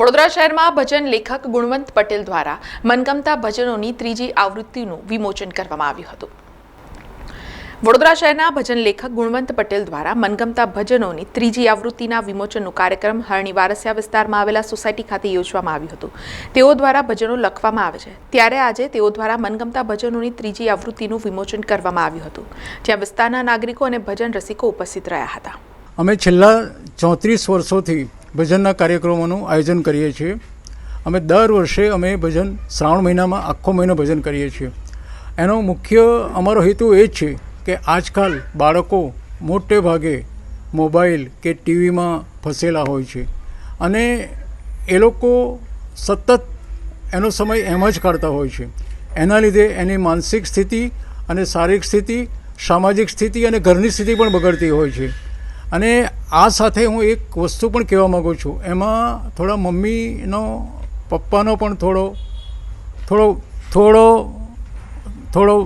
વડોદરા શહેરમાં ભજન લેખક ગુણવંત પટેલ દ્વારા મનગમતા ભજનોની ત્રીજી આવૃત્તિનું વિમોચન કરવામાં આવ્યું હતું। વડોદરા શહેરના ભજન લેખક ગુણવંત પટેલ દ્વારા મનગમતા ભજનોની ત્રીજી આવૃત્તિના વિમોચનનો કાર્યક્રમ હરણી વારસિયા વિસ્તારમાં આવેલા સોસાયટી ખાતે યોજવામાં આવ્યું હતું। તેઓ દ્વારા ભજનો લખવામાં આવે છે, ત્યારે આજે તેઓ દ્વારા મનગમતા ભજનોની ત્રીજી આવૃત્તિનું વિમોચન કરવામાં આવ્યું હતું, જ્યાં વિસ્તારના નાગરિકો અને ભજન રસિકો ઉપસ્થિત રહ્યા હતા। અમે છેલ્લા 34 વર્ષોથી ભજનના કાર્યક્રમોનું આયોજન કરીએ છીએ। અમે દર વર્ષે અમે ભજન શ્રાવણ મહિનામાં આખો મહિનો ભજન કરીએ છીએ। એનો મુખ્ય અમારો હેતુ એ જ છે કે આજકાલ બાળકો મોટે ભાગે મોબાઈલ કે ટીવીમાં ફસેલા હોય છે અને એ લોકો સતત એનો સમય એમ જ કાઢતા હોય છે। એના લીધે એની માનસિક સ્થિતિ અને શારીરિક સ્થિતિ, સામાજિક સ્થિતિ અને ઘરની સ્થિતિ પણ બગડતી હોય છે। અને આ સાથે હું એક વસ્તુ પણ કહેવા માગું છું, એમાં થોડા મમ્મીનો પપ્પાનો પણ થોડો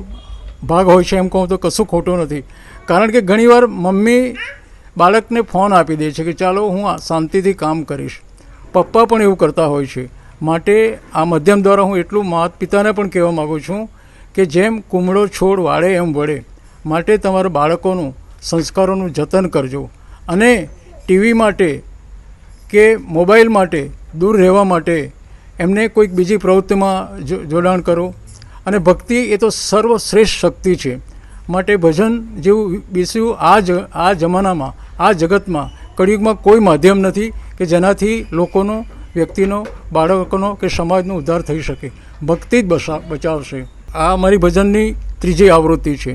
ભાગ હોય છે, એમ કહું તો કશું ખોટું નથી। કારણ કે ઘણીવાર મમ્મી બાળકને ફોન આપી દે છે કે ચાલો હું શાંતિથી કામ કરીશ, પપ્પા પણ એવું કરતા હોય છે। માટે આ માધ્યમ દ્વારા હું એટલું માતા પિતાને પણ કહેવા માગું છું કે જેમ કુમળો છોડ વાળે એમ વળે, માટે તમારા બાળકોનું સંસ્કારોનું જતન કરજો અને ટીવી માટે કે મોબાઈલ માટે દૂર રહેવા માટે એમને કોઈક બીજી પ્રવૃત્તિમાં જોડાણ કરો। અને ભક્તિ એ તો સર્વશ્રેષ્ઠ શક્તિ છે, માટે ભજન જેવું બીજું આ જમાનામાં, આ જગતમાં, કળિયુગમાં કોઈ માધ્યમ નથી કે જેનાથી લોકોનો, વ્યક્તિનો, બાળકોનો કે સમાજનો ઉદ્ધાર થઈ શકે। ભક્તિ જ બચાવશે। આ અમારી ભજનની ત્રીજી આવૃત્તિ છે।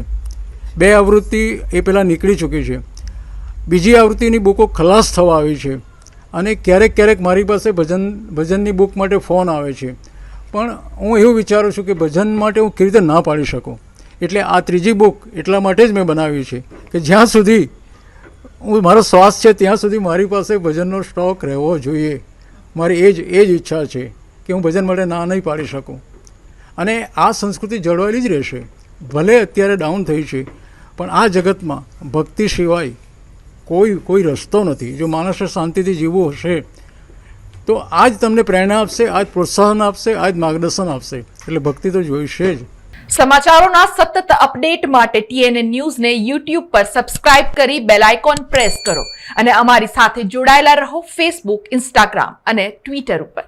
2 આવૃત્તિ એ પહેલાં નીકળી ચૂકી છે, બીજી આવૃત્તિની બુકો ખલાસ થવા આવી છે અને ક્યારેક મારી પાસે ભજનની બુક માટે ફોન આવે છે, પણ હું એવું વિચારું છું કે ભજન માટે હું કેવી રીતે ના પાડી શકું। એટલે આ ત્રીજી બુક એટલા માટે જ મેં બનાવી છે કે જ્યાં સુધી મારો શ્વાસ છે ત્યાં સુધી મારી પાસે ભજનનો સ્ટોક રહેવો જોઈએ। મારી એ જ ઈચ્છા છે કે હું ભજન માટે ના નહીં પાડી શકું અને આ સંસ્કૃતિ જળવાયેલી જ રહેશે। ભલે અત્યારે ડાઉન થઈ છે, પણ આ જગતમાં ભક્તિ સિવાય કોઈ રસ્તો નથી। જો માણસે શાંતિથી જીવવું હશે તો આ જ તમને પ્રેરણા આપશે, આ જ પ્રોત્સાહન આપશે, આ જ માર્ગદર્શન આપશે। એટલે ભક્તિ તો જોઈશે જ। સમાચારોના સતત અપડેટ માટે TNN ન્યૂઝને YouTube પર સબસ્ક્રાઇબ કરી બેલ આઇકોન પ્રેસ કરો અને અમારી સાથે જોડાયેલા રહો Facebook, Instagram અને Twitter ઉપર।